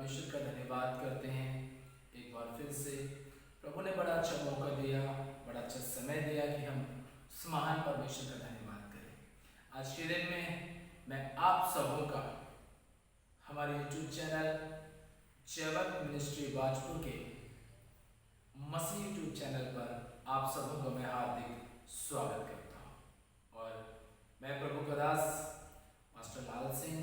परमेश्वर का धन्यवाद करते हैं एक बार फिर से। प्रभु ने बड़ा अच्छा मौका दिया, बड़ा अच्छा समय दिया कि हम उस महान परमेश्वर का धन्यवाद करें। आज के दिन में मैं आप सबों का हमारे यूट्यूब चैनल जयवंत मिनिस्ट्री बाजपुर के मसीह यूट्यूब चैनल पर आप सबों को मैं हार्दिक स्वागत करता हूँ। और मैं प्रभु का दास मास्टर लाल सिंह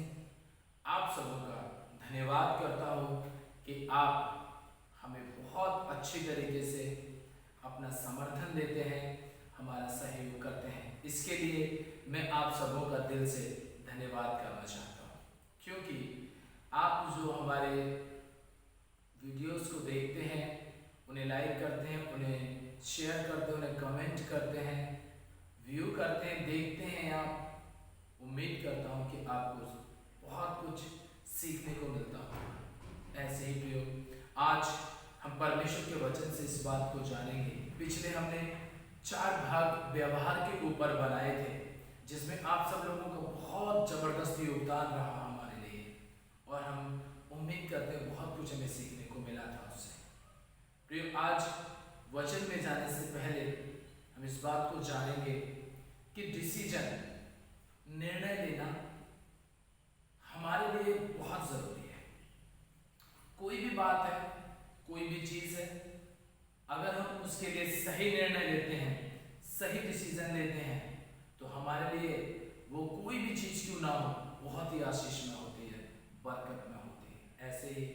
आप सबों का धन्यवाद करता हूँ कि आप हमें बहुत अच्छी तरीके से अपना समर्थन देते हैं, हमारा सहयोग करते हैं। इसके लिए मैं आप सबों का दिल से धन्यवाद करना चाहता हूँ, क्योंकि आप जो हमारे वीडियोस को देखते हैं, उन्हें लाइक करते हैं, उन्हें शेयर करते हैं, उन्हें कमेंट करते हैं, व्यू करते हैं, देखते हैं। आप उम्मीद करता हूँ कि आपको बहुत कुछ सीखने को मिलता होगा। ऐसे ही प्रियो, आज हम परमेश्वर के वचन से इस बात को जानेंगे। पिछले हमने 4 भाग व्यवहार के ऊपर बनाए थे, जिसमें आप सब लोगों का बहुत जबरदस्त योगदान रहा हमारे लिए, और हम उम्मीद करते हैं बहुत कुछ हमें सीखने को मिला था उससे। प्रियो, आज वचन में जाने से पहले हम इस बात को जानेंगे कि डिसीजन, निर्णय लेना हमारे लिए बहुत जरूरी है। कोई भी बात है, कोई भी चीज है, अगर हम उसके लिए सही निर्णय लेते हैं, सही डिसीजन लेते हैं, तो हमारे लिए वो कोई भी चीज क्यों ना हो, बहुत ही आशीष में होती है, बरकत में होती है। ऐसे ही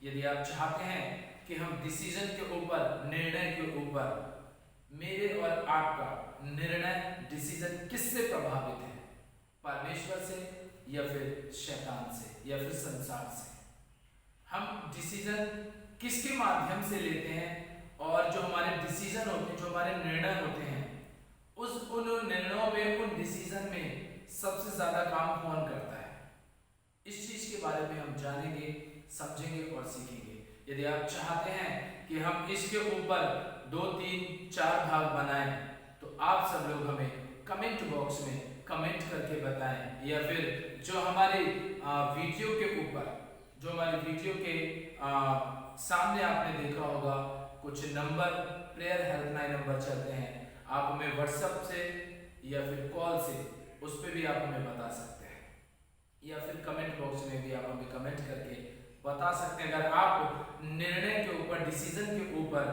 यदि आप चाहते हैं कि हम डिसीजन के ऊपर, निर्णय के ऊपर, मेरे और आपका निर्णय, डिसीजन किससे प्रभावित है, परमेश्वर से या फिर शैतान से या फिर संसार से, हम डिसीजन किसके माध्यम से लेते हैं, और जो हमारे डिसीजन होते हैं, जो हमारे निर्णय होते हैं, उन निर्णयों में, उन डिसीजन में सबसे ज्यादा काम कौन करता है, इस चीज के बारे में हम जानेंगे, समझेंगे और सीखेंगे। यदि आप चाहते हैं कि हम इसके ऊपर 2, 3, 4 भाग बनाएं, तो आप सब लोग हमें कमेंट बॉक्स में कमेंट करके बताएं, या फिर जो हमारे वीडियो के ऊपर, जो हमारे वीडियो के सामने आपने देखा होगा कुछ नंबर, प्रेयर हेल्पलाइन नंबर चलते हैं, आप हमें व्हाट्सएप से या फिर कॉल से उस पर भी आप हमें बता सकते हैं, या फिर कमेंट बॉक्स में भी आप हमें कमेंट करके बता सकते हैं। अगर आप निर्णय के ऊपर, डिसीजन के ऊपर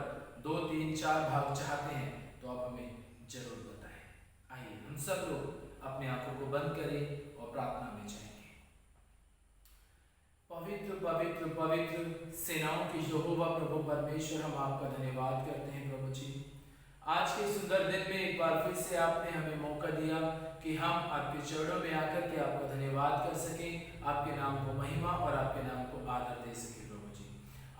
2, 3, 4 भाग चाहते हैं, तो आप हमें जरूर बताएं। आइए हम सब लोग अपने आंखों को बंद करें और प्रार्थना में जाएंगे। पवित्र पवित्र पवित्र सेनाओं की यहोवा प्रभु परमेश्वर, हम आपका धन्यवाद करते हैं प्रभु जी। आज के सुंदर दिन में एक बार फिर से आपने हमें मौका दिया कि हम आपके चरणों में आकर के आपका धन्यवाद कर सकें, आपके नाम को महिमा और आपके नाम को आदर दे सकें प्रभु जी।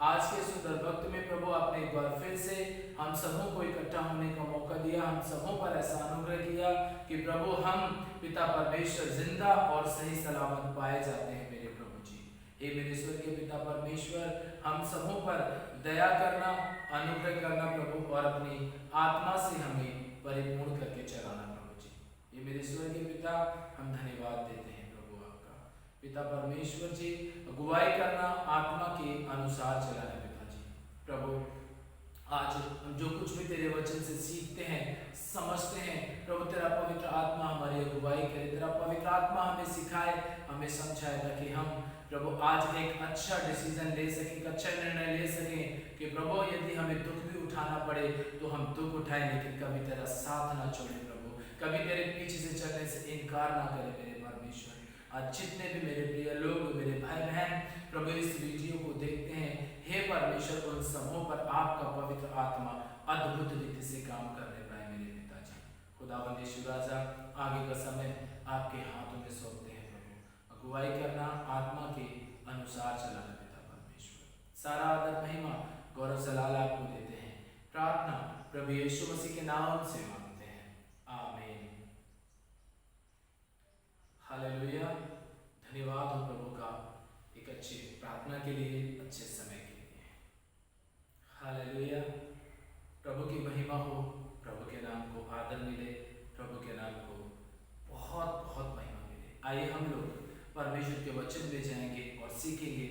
आज के सुंदर वक्त में प्रभु, आपने एक बार फिर से हम सबों को इकट्ठा होने का मौका दिया, हम सबों पर ऐसा अनुग्रह किया कि प्रभु हम पिता परमेश्वर जिंदा और सही सलामत पाए जाते हैं मेरे प्रभु जी। हे मेरे स्वर्गीय पिता परमेश्वर, हम सबों पर दया करना, अनुग्रह करना प्रभु, और अपनी आत्मा से हमें परिपूर्ण करके चलाना प्रभु जी। ये मेरे स्वर्गीय पिता, हम धन्यवाद देते हैं प्रभु आपका। पिता परमेश्वर जी, अगुवाई करना, आत्मा के अनुसार चलाना पिता जी। प्रभु, आज हम जो कुछ भी तेरे वचन से सीखते हैं, समझते हैं प्रभु, तेरा पवित्र आत्मा हमारी अगुवाई करे, तेरा पवित्र आत्मा हमें सिखाए, हमें समझाए, ताकि हम प्रभु आज एक अच्छा डिसीजन ले सकें, एक अच्छा निर्णय ले सकें कि प्रभु यदि हमें दुख भी उठाना पड़े तो हम दुख उठाएं, लेकिन कभी तेरा साथ ना छोड़े प्रभु, कभी तेरे पीछे से चलने से इनकार ना करें मेरे परमेश्वर। आज जितने भी मेरे प्रिय लोग, मेरे भाई बहन प्रभु इस वीडियो को देखते हैं, हे परमेश्वर, उन सबों पर आपका पवित्र आत्मा अद्भुत रीति से काम करने पाए मेरे पिताजी। खुदावंद यीशु राजा, आगे का समय आपके हाथों में सौंपते हैं प्रभु, अगुवाई करना, आत्मा के अनुसार चलाना पिता परमेश्वर। सारा आदर, महिमा, गौरव, जलाल आपको देते हैं। प्रार्थना प्रभु यीशु मसीह के नाम से मांगते हैं, आमीन। हालेलुया। धन्यवाद हो प्रभु का एक अच्छी प्रार्थना के लिए, अच्छे समय के लिए। हालेलुया। प्रभु की महिमा हो, प्रभु के नाम को आदर मिले, प्रभु के नाम को बहुत बहुत महिमा मिले। आइए हम लोग परमेश्वर के वचन में जाएंगे और सीखेंगे,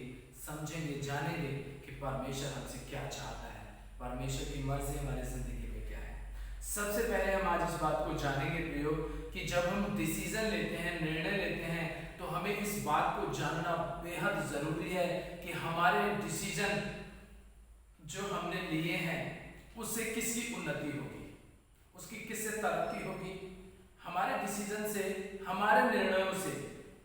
समझेंगे, जानेंगे कि परमेश्वर हमसे क्या चाहता है, परमेश्वर की मर्जी हमारी जिंदगी में क्या है। सबसे पहले हम आज इस बात को जानेंगे प्रियो कि जब हम डिसीजन लेते हैं, निर्णय लेते हैं, तो हमें इस बात को जानना बेहद जरूरी है कि हमारे डिसीजन जो हमने लिए हैं उससे किसकी उन्नति होगी, उसकी किससे तरक्की होगी, हमारे डिसीजन से, हमारे निर्णयों से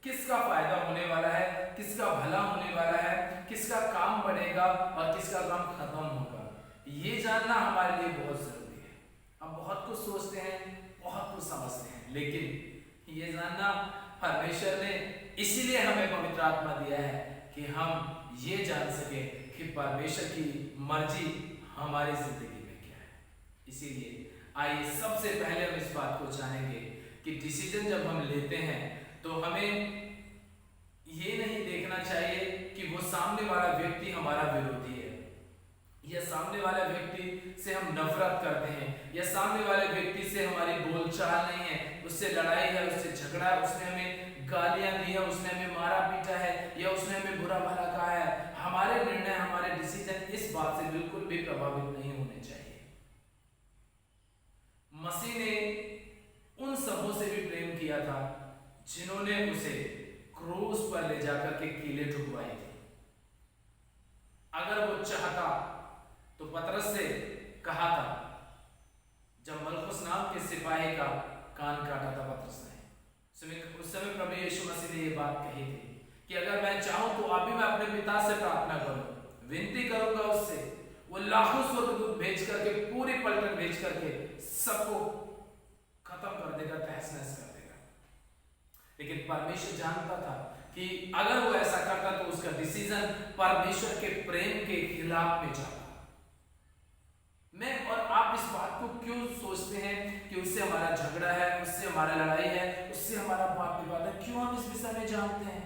किसका फायदा होने वाला है, किसका भला होने वाला है, किसका काम बढ़ेगा और किसका काम खत्म होगा, ये जानना हमारे लिए बहुत जरूरी है। हम बहुत कुछ सोचते हैं, बहुत कुछ समझते हैं, लेकिन ये जानना परमेश्वर ने इसीलिए हमें पवित्र आत्मा दिया है कि हम ये जान सके कि परमेश्वर की मर्जी हमारी जिंदगी में क्या है। इसीलिए आइए सबसे पहले हम इस बात को जानेंगे कि डिसीजन जब हम लेते हैं तो हमें ये नहीं देखना चाहिए कि वो सामने वाला व्यक्ति हमारा विरोधी है, या सामने वाले व्यक्ति से हम नफरत करते हैं, या सामने वाले व्यक्ति से हमारी बोलचाल नहीं है, उससे लड़ाई है, उससे झगड़ा है, उसने हमें गालियां दी है, उसने हमें मारा पीटा है, या उसने हमें बुरा भला कहा है। हमारे निर्णय, हमारे डिसीजन इस बात से बिल्कुल भी प्रभावित नहीं होने चाहिए। मसीह ने उन सबों से भी प्रेम किया था जिन्होंने उसे क्रूस पर ले जाकर के कीलें ठुकवाई थी। अगर वो चाहता तो पतरस से कहा था, जब मलखुस नाम के सिपाही का कान काटा था पतरस ने, उस समय प्रभु यीशु मसीह ने ये बात कही थी कि अगर मैं चाहूं तो अभी मैं अपने पिता से प्रार्थना करूं, विनती करूंगा उससे, वो लाखों स्वर्गदूत भेज करके, पूरी पलटन भेज करके सबको खत्म कर देगा, तहस नहस कर देगा। लेकिन परमेश्वर जानता था कि अगर वो ऐसा करता तो उसका डिसीजन परमेश्वर के प्रेम के खिलाफ में जाता। मैं और आप इस बात को क्यों सोचते हैं कि उससे हमारा झगड़ा है, उससे हमारा लड़ाई है, उससे हमारा वाद विवाद है, क्यों हम इस विषय में जानते हैं?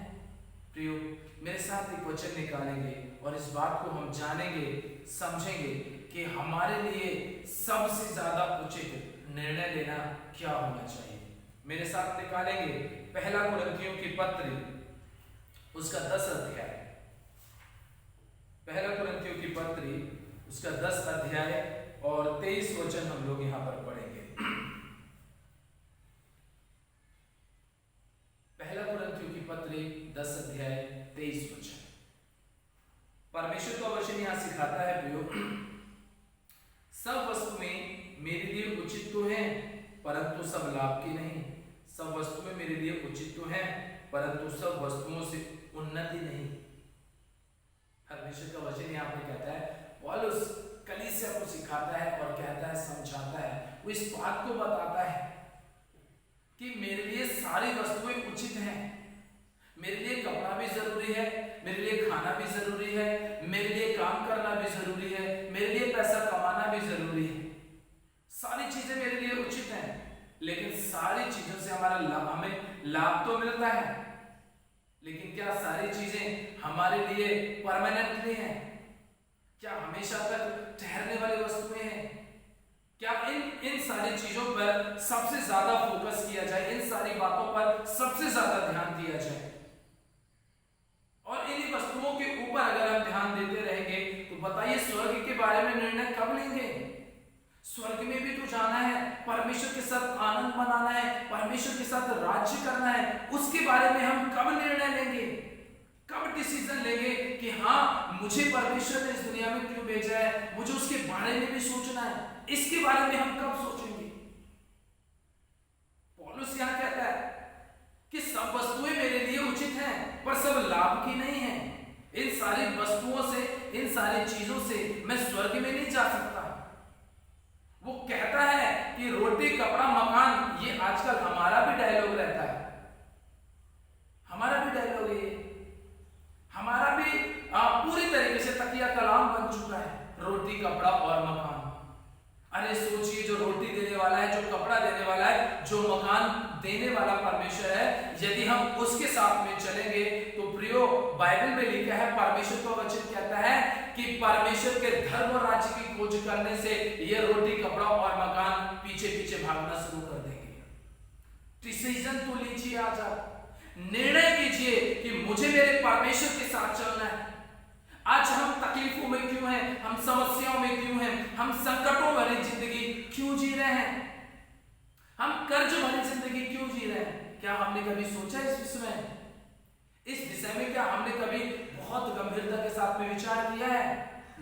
प्रियो, मेरे साथ एक वचन निकालेंगे और इस बात को हम जानेंगे, समझेंगे कि हमारे लिए सबसे ज्यादा उचित निर्णय लेना क्या होना चाहिए। मेरे साथ निकालेंगे पहला कुरिन्थियों की पत्री, उसका 10 अध्याय, पहला कुरिन्थियों की पत्री उसका 10 अध्याय और 23 वचन हम लोग यहां पर पढ़ेंगे। पहला कुरिन्थियों की पत्री 10 अध्याय 23 वचन। परमेश्वर का वचन यहां सिखाता है प्रियो, सब वस्तुएं मेरे लिए उचित तो हैं परंतु सब लाभ की नहीं। सब वस्तुएं मेरे लिए उचित तो हैं परंतु सब वस्तुओं से उन्नति नहीं। परमेश्वर का वचन यहाँ पे कहता है, पौलुस कलीसिया को सिखाता है और कहता है, समझाता है, वो इस बात को बताता है कि मेरे लिए सारी वस्तुएं उचित हैं। मेरे लिए कपड़ा भी जरूरी है, मेरे लिए खाना भी जरूरी है, मेरे लिए काम करना भी जरूरी है, मेरे लिए पैसा कमाना भी जरूरी है। सारी चीजें मेरे लिए उचित हैं, लेकिन सारी चीजों से हमें लाभ तो मिलता है, लेकिन क्या सारी चीजें हमारे लिए परमानेंटली हैं? क्या हमेशा तक ठहरने वाली वस्तुएं हैं? क्या इन सारी चीजों पर सबसे ज्यादा फोकस किया जाए, इन सारी बातों पर सबसे ज्यादा ध्यान दिया जाए? और इन वस्तुओं के ऊपर अगर हम ध्यान देते रहेंगे तो बताइए स्वर्ग के बारे में निर्णय कब लेंगे? स्वर्ग में भी तो जाना है, परमेश्वर के साथ आनंद मनाना है, परमेश्वर के साथ राज्य करना है, उसके बारे में हम कब निर्णय लेंगे? कब डिसीजन लेंगे कि हाँ, मुझे परमेश्वर ने इस दुनिया में क्यों भेजा है, मुझे उसके बारे में भी सोचना है? इसके बारे में हम कब सोचेंगे? पौलुस यहां कहता है कि सब वस्तुएं मेरे लिए उचित हैं पर सब लाभ की नहीं है। इन सारी वस्तुओं से, इन सारी चीजों से मैं स्वर्ग में नहीं जा सकता। वो कहता है कि रोटी, कपड़ा, मकान, ये आजकल हमारा भी डायलॉग रहता है, हमारा भी डायलॉग है, हमारा भी पूरी तरीके से तकिया कलाम बन चुका है, रोटी, कपड़ा और मकान। अरे सोचिए, जो रोटी देने वाला है, जो कपड़ा देने वाला है, जो मकान देने वाला परमेश्वर है, यदि हम उसके साथ में चलेंगे तो प्रियो, बाइबल में लिखा है, परमेश्वर का वचन कहता है कि परमेश्वर के धर्म और राज्य की खोज करने से ये रोटी, कपड़ा और मकान पीछे पीछे भागना शुरू कर देंगे। डिसीजन तो लीजिए, आज आप निर्णय कीजिए कि मुझे मेरे परमेश्वर के साथ चलना है, आज हम तकलीफों में क्यों हैं, हम समस्याओं में क्यों हैं, हम संकटों भरी जिंदगी क्यों जी रहे हैं, हम कर्ज भरी जिंदगी क्यों जी रहे हैं? क्या हमने कभी सोचा इस विषय में क्या हमने कभी बहुत गंभीरता के साथ में विचार किया है?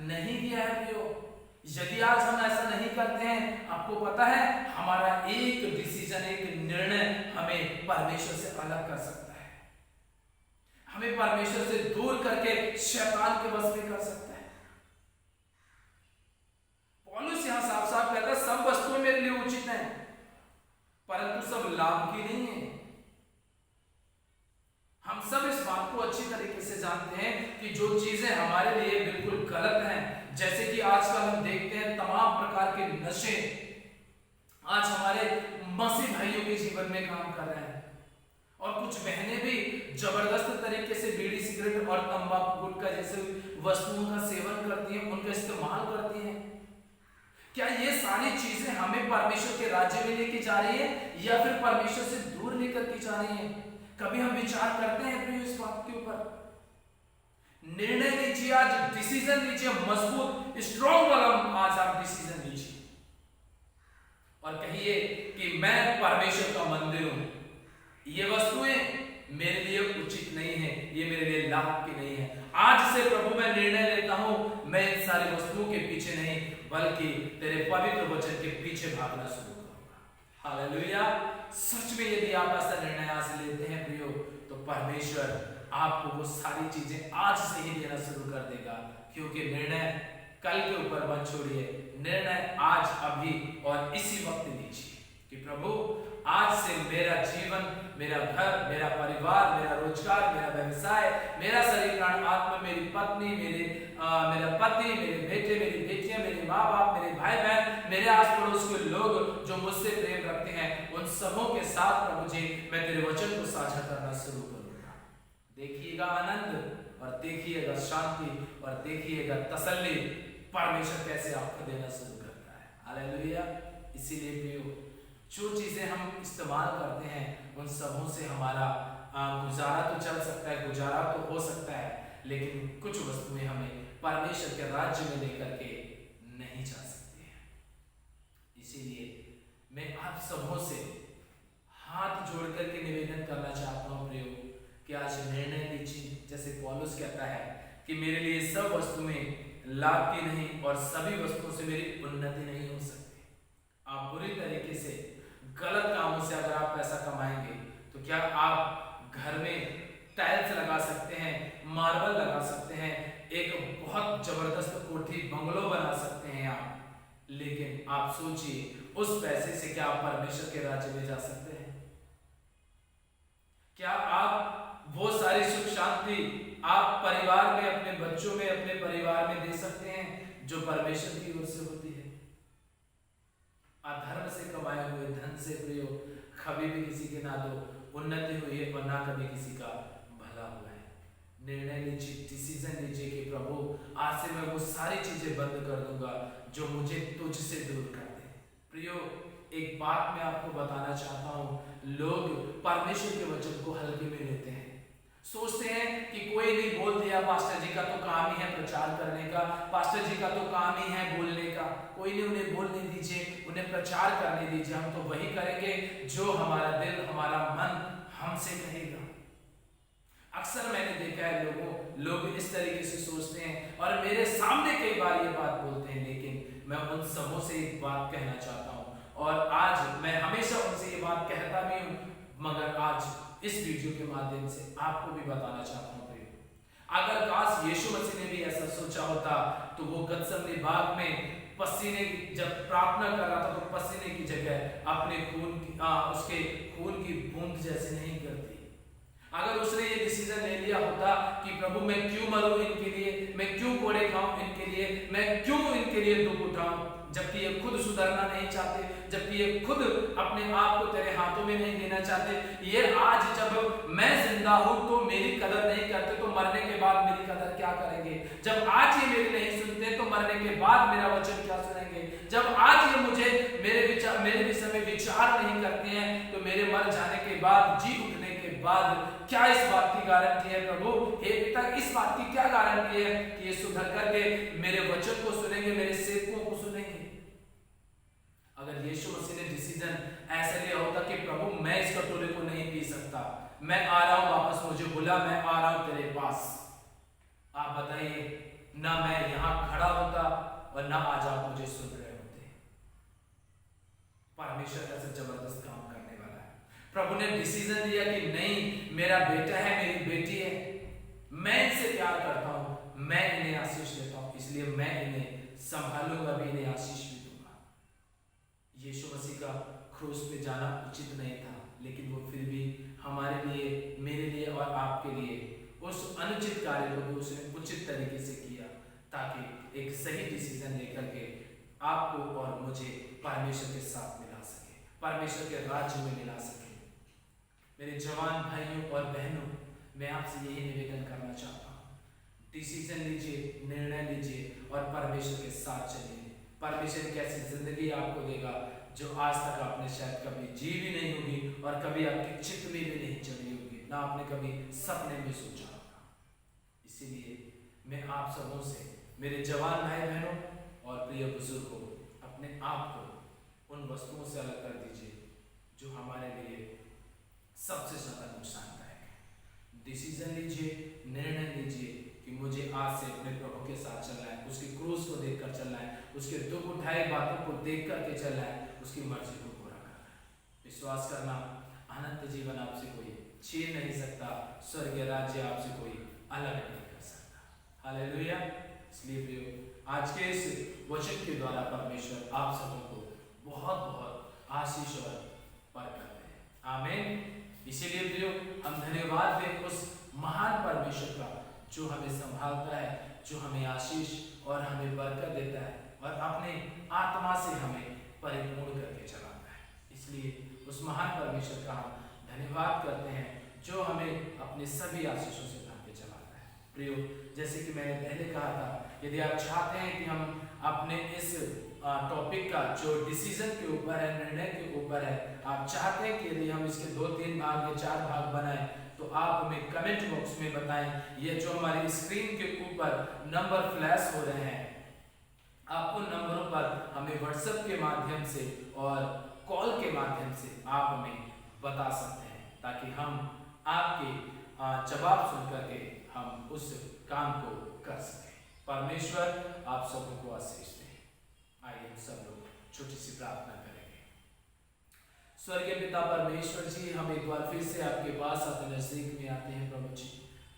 नहीं किया है प्रियो। यदि आज हम ऐसा नहीं करते हैं, आपको पता है हमारा एक डिसीजन, एक निर्णय हमें परमेश्वर से अलग कर सकता है, हमें परमेश्वर से दूर करके शैतान के वश में कर सकता है। पौलुस यहां साफ साफ कहता है सब वस्तुएं मेरे लिए उचित हैं, परंतु सब लाभ की नहीं है। हम सब इस बात को अच्छी तरीके से जानते हैं कि जो चीजें हमारे लिए बिल्कुल गलत हैं, जैसे कि आजकल हम देखते हैं तमाम प्रकार के नशे आज हमारे मसीह भाइयों के जीवन में काम कर रहे हैं, और कुछ बहनें भी जबरदस्त तरीके से बीड़ी सिगरेट और तंबाकू गुटखा जैसे वस्तुओं का सेवन करती हैं, उनका इस्तेमाल करती हैं। क्या ये सारी चीजें हमें परमेश्वर के राज्य में लेके जा रही है या फिर परमेश्वर से दूर लेकर के जा रही है? कभी हम विचार करते हैं प्रिय इस बात के ऊपर? निर्णय लीजिए, आज डिसीजन लीजिए, मजबूत स्ट्रॉन्ग वाला आज आप डिसीजन लीजिए और कहिए कि मैं परमेश्वर का मंदिर हूं, ये वस्तुएं मेरे लिए उचित नहीं है, ये मेरे लिए लाभ की नहीं है। आज से प्रभु मैं निर्णय लेता हूं, मैं इन सारी वस्तुओं के पीछे नहीं बल्कि तेरे पवित्र वचन के पीछे भागना शुरू करूंगा। हालेलुया। सच में यदि आप ऐसा निर्णय आज लेते हैं प्रियो, तो परमेश्वर आपको वो सारी चीजें आज से ही देना शुरू कर देगा, क्योंकि निर्णय कल के ऊपर मत छोड़िए, निर्णय आज अभी और इसी वक्त लीजिए कि प्रभु आज से मेरा जीवन, मेरा घर, मेरा परिवार, मेरा रोजगार, मेरा व्यवसाय, मेरा शरीर प्राण आत्मा, मेरी पत्नी, मेरा पति, मेरे बेटे, मेरी बेटियां, मेरे माँ बाप, मेरे भाई बहन, मेरे आस पड़ोस के लोग जो मुझसे प्रेम रखते हैं, उन सबों के साथ प्रभु जी मैं तेरे वचन को साझा करना शुरू करूंगा। देखिएगा आनंद और देखिएगा शांति और देखिएगा तसल्ली, परमेश्वर कैसे आपको देना शुरू करता है। हालेलुया। इसीलिए प्रियो, जो चीजें हम इस्तेमाल करते हैं उन सबों से हमारा गुजारा तो चल सकता है, गुजारा तो हो सकता है, लेकिन कुछ वस्तुएं हमें परमेश्वर के राज्य में लेकर के नहीं जा सकती हैं। इसीलिए मैं आप सबों से हाथ जोड़ करके निवेदन करना चाहता हूं प्रियो कि आज निर्णय लीजिए, जैसे पौलुस कहता है कि मेरे लिए सब वस्तुएं लाभ की नहीं और सभी वस्तुओं से मेरी उन्नति नहीं हो सकती। आप बुरी तरीके से गलत कामों से अगर आप पैसा कमाएंगे तो क्या आप घर में टाइल्स लगा सकते हैं, मार्बल लगा सकते हैं, एक बहुत जबरदस्त कोठी बंगलो बना सकते हैं आप, लेकिन आप सोचिए उस पैसे से क्या आप परमेश्वर के राज्य में जा सकते हैं? क्या आप वो सारी सुख शांति आप परिवार में, अपने बच्चों में, अपने परिवार में दे सकते हैं जो परमेश्वर की ओर से होती है? अधर्म से कमाए हुए धन से प्रियो कभी भी किसी के ना तो उन्नति हुई है और ना कभी किसी का भला हुआ है। निर्णय लीजिए, डिसीजन लीजिए कि प्रभु आज से मैं वो सारी चीजें बंद कर दूंगा जो मुझे तुझसे दूर कर दे। प्रियो, एक बात मैं आपको बताना चाहता हूँ, लोग परमेश्वर के वचन को हल्के में लेते हैं, सोचते हैं कि कोई नहीं, बोल दिया, पास्टर जी का तो काम ही है प्रचार करने का, पास्टर जी का तो काम ही है बोलने का, कोई नहीं, उन्हें बोलने दीजिए, उन्हें प्रचार करने दीजिए, हम तो वही करेंगे जो हमारा दिल, हमारा मन हमसे कहेगा। अक्सर मैंने देखा है लोग इस तरीके से सोचते हैं और मेरे सामने कई बार ये बात बोलते हैं, लेकिन मैं उन सबों से एक बात कहना चाहता हूँ और आज मैं हमेशा उनसे ये बात कहता भी हूँ, मगर आज इस वीडियो के माध्यम से आपको भी बताना चाहता हूँ अगर काश यीशु मसीह ने भी ऐसा सोचा होता तो वो गतसमनी बाग में पसीने जब प्रार्थना कर रहा था तो पसीने की जगह अपने उसके खून की बूंद जैसे नहीं करती। अगर उसने ये डिसीजन ले लिया होता कि प्रभु मैं क्यों मरूं इनके लिए, मैं क्यों कोड़े खाऊं इनके लिए, मैं क्यों इनके लिए दुख उठाऊं, जबकि ये खुद सुधरना नहीं चाहते, जबकि ये खुद अपने आप को तेरे हाथों में नहीं देना चाहते, ये आज जब मैं जिंदा हूं तो मेरी कदर नहीं करते तो मरने के बाद मेरी कदर क्या करेंगे, जब आज ये मेरी नहीं सुनते तो मरने के बाद मेरा वचन क्या सुनेंगे, जब आज ये मुझे मेरे विषय में विचार नहीं करते हैं तो मेरे मर जाने के बाद, जी उठने के बाद क्या इस बात की गारंटी है प्रभु? हे पिता, इस बात की क्या गारंटी है कि ये सुधर करके मेरे वचन को सुनेंगे, मेरे सेवकों को सुनेंगे? अगर यीशु मसीह ने डिसीजन ऐसा लिया होता कि प्रभु मैं इस कटोरे को नहीं पी सकता, मैं आ रहा हूं वापस, मुझे बुला, मैं आ रहा हूं तेरे पास, आप बताइए, ना मैं यहां खड़ा होता और ना आज आप मुझे सुन रहे होते। परमेश्वर कैसे जबरदस्त काम करने वाला है। प्रभु ने डिसीजन लिया कि नहीं, मेरा बेटा है, मेरी बेटी है, मैं इनसे प्यार करता हूं, मैं इन्हें आशीष देता हूं, इसलिए मैं इन्हें संभालूंगा भी, इन्हें आशीष भी दूंगा। यीशु मसीह का क्रूस पे जाना उचित नहीं था, लेकिन वो फिर भी हमारे लिए, मेरे लिए और आपके लिए उस अनुचित कार्य को भी उसने उचित तरीके से किया, ताकि एक सही डिसीजन लेकर के आपको और मुझे परमेश्वर के साथ मिला सके, परमेश्वर के राज्य में मिला सके। मेरे जवान भाइयों और बहनों, मैं आपसे यही निवेदन करना चाहता हूँ, डिसीजन लीजिए, निर्णय लीजिए और परमेश्वर के साथ चलिए। परमेश्वर एक ऐसी जिंदगी आपको देगा जो आज तक आपने शायद कभी जी भी नहीं होगी और कभी आपके चित्त में भी नहीं चढ़ी होगी, ना आपने कभी सपने में सोचा होगा। इसीलिए मैं आप सबों से, मेरे जवान भाई बहनों और प्रिय बुजुर्गों, अपने आप को उन वस्तुओं से अलग कर दीजिए जो हमारे लिए सबसे ज्यादा नुकसानदायक है। डिसीजन लीजिए, निर्णय लीजिए कि मुझे आज से अपने प्रभु के साथ चलना है, उसके क्रूस को देखकर चलना है, उसके दुख उठाए बातों को देख करके चलना है, उसकी मर्जी को पूरा करना है। विश्वास करना, अनंत जीवन आपसे कोई छीन नहीं सकता, स्वर्गीय राज्य आपसे कोई अलग नहीं कर सकता। हालेलुया। इसलिए प्रियो, आज के इस वचन के द्वारा परमेश्वर आप सबों को बहुत बहुत आशीष और बरकत दे। आमीन। इसीलिए प्रियो, हम धन्यवाद दें उस महान परमेश्वर का जो हमें संभालता है, जो हमें आशीष और हमें बरकत देता है और अपने आत्मा से हमें परिपूर्ण करके चलाता है। इसलिए उस महान परमेश्वर का हम धन्यवाद करते हैं जो हमें अपने सभी आशीषों से भर के चलाता है। प्रियो, जैसे कि मैंने पहले कहा था, यदि आप चाहते हैं कि हम अपने इस टॉपिक का जो डिसीजन के ऊपर है, निर्णय के ऊपर है, आप चाहते हैं कि यदि हम इसके 2-3 भाग या 4 भाग बनाएं, तो आप हमें कमेंट बॉक्स में बताएं। ये जो हमारी स्क्रीन के ऊपर नंबर फ्लैश हो रहे हैं, आप उन नंबरों पर हमें व्हाट्सएप के माध्यम से और कॉल के माध्यम से आप हमें बता सकते हैं, ताकि हम आपके जवाब सुन करके हम उस काम को कर सकें। परमेश्वर आप सबों को आशीष दे। आइए हम सब लोग छोटी सी प्रार्थना करेंगे। स्वर्गीय पिता परमेश्वर जी, हम एक बार फिर से आपके पास आते नजदीक में आते हैं प्रभु जी।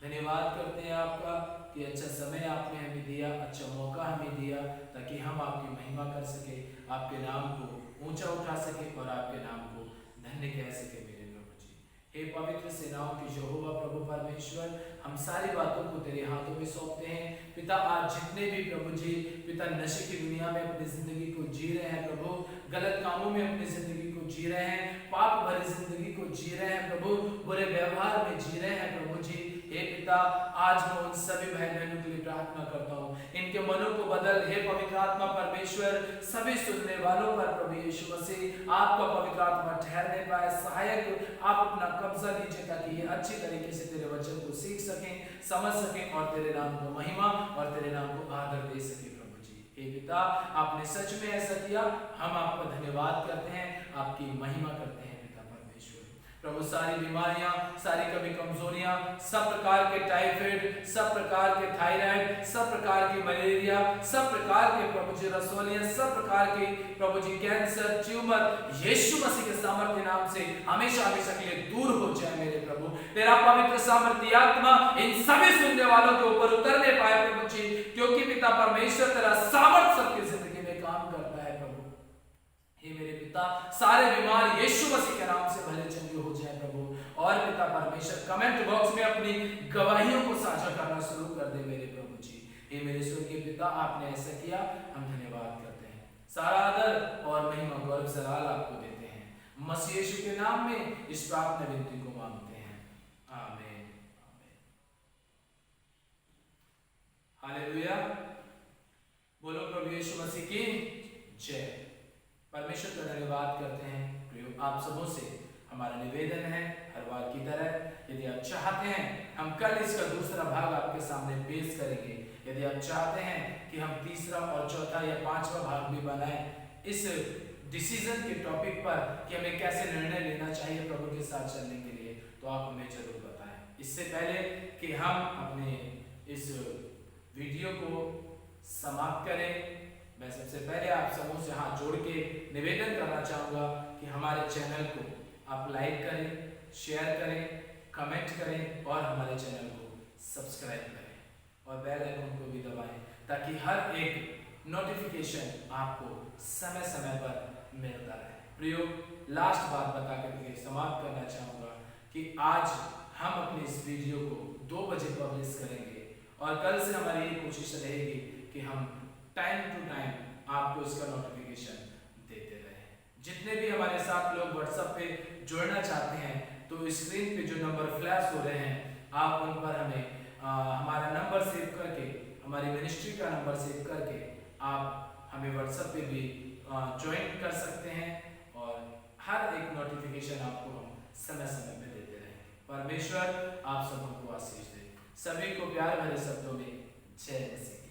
धन्यवाद करते हैं आपका कि अच्छा समय आपने हमें दिया, अच्छा मौका हमें दिया, ताकि हम आपकी महिमा कर सके, आपके नाम को ऊंचा उठा सके और आपके नाम को धन्य कह सके मेरे प्रभु जी। हे पवित्र सेनाओं के यहोवा प्रभु परमेश्वर, हम सारी बातों को तेरे हाथों में सौंपते हैं पिता। आज जितने भी प्रभु जी पिता नशे की दुनिया में अपनी जिंदगी को जी रहे हैं प्रभु, गलत कामों में अपनी जिंदगी को जी रहे हैं, पाप भरी जिंदगी को जी रहे हैं प्रभु, बुरे व्यवहार में जी रहे हैं प्रभु जी, हे पिता आज मैं उन सभी भाई बहनों के लिए प्रार्थना करता हूँ, इनके मनों को बदल हे पवित्र आत्मा परमेश्वर। सभी सुनने वालों पर प्रभु यीशु मसीह आपका पवित्र आत्मा ठहरने पाए, सहायक आप अपना कब्जा लीजिए, ताकि ये अच्छी तरीके से तेरे वचन को सीख सकें, समझ सकें और तेरे नाम को महिमा और तेरे नाम को आदर दे सके प्रभु जी। हे पिता, आपने सच में ऐसा किया, हम आपका धन्यवाद करते हैं, आपकी महिमा करते हैं पिता परमेश्वर। प्रभु सारी बीमारियां, सारी कभी कमजोरियां, सब प्रकार के टाइफाइड, सब प्रकार के थायराइड, सब प्रकार की मलेरिया, सब प्रकार के प्रभु जी रसोलियां, सब प्रकार के प्रभु जी कैंसर, ट्यूमर, यीशु मसीह के सामर्थ्य नाम से हमेशा हमेशा के लिए दूर हो जाए मेरे प्रभु। तेरा पवित्र सामर्थ्य आत्मा इन सभी सुनने वालों के ऊपर उतरने पाए प्रभु जी, क्योंकि पिता परमेश्वर तेरा सामर्थ्य सबकी जिंदगी में काम करता है प्रभु। हे मेरे पिता, सारे बीमार यीशु मसीह के नाम से भले चंगे हो जाए प्रभु। और पिता परमेश्वर कमेंट बॉक्स में अपनी गवाहियों को साझा करना शुरू कर दे मेरे प्रभु जी। हे मेरे स्वर्गीय पिता, आपने ऐसा किया, हम धन्यवाद करते हैं, सारा आदर और महिमा गौरव सलाल आपको देते हैं, मसीह यीशु के नाम में इस प्रार्थना विनती को मांगते हैं, आमीन आमीन। हालेलुया। बोलो प्रभु यीशु मसीह की जय। परमेश्वर का धन्यवाद करते हैं। प्रियो, आप सबों से हमारा निवेदन है, हर बार की तरह यदि आप चाहते हैं हम कल इसका दूसरा भाग आपके सामने पेश करेंगे। यदि आप चाहते हैं कि हम तीसरा और चौथा या पांचवा भाग भी बनाएं इस डिसीजन के टॉपिक पर कि हमें कैसे निर्णय लेना चाहिए प्रभु के साथ चलने के लिए, तो आप हमें जरूर बताएं। इससे पहले कि हम अपने इस वीडियो को समाप्त करें, मैं सबसे पहले आप समूह से हाथ जोड़ के निवेदन करना चाहूँगा कि हमारे चैनल को आप लाइक करें, शेयर करें, कमेंट करें और हमारे चैनल को सब्सक्राइब करें और बेल आइकन को भी दबाएं ताकि हर एक नोटिफिकेशन आपको समय समय पर मिलता रहे। प्रियो, लास्ट बात बता करके समाप्त करना चाहूँगा कि आज हम अपनी इस वीडियो को 2 बजे पब्लिश करेंगे और कल से हमारी ये कोशिश रहेगी कि हम टाइम टू टाइम आपको इसका नोटिफिकेशन देते रहें। जितने भी हमारे साथ लोग व्हाट्सएप पे जुड़ना चाहते हैं तो स्क्रीन पे जो नंबर फ्लैश हो रहे हैं आप उन पर हमें हमारा नंबर सेव करके, हमारी मिनिस्ट्री का नंबर सेव करके आप हमें व्हाट्सएप पे भी ज्वाइन कर सकते हैं और हर एक नोटिफिकेशन आपको हम समय समय पे देते रहें। परमेश्वर आप सबको आशीष दे। सभी को प्यार भरे शब्दों में जय मसीह।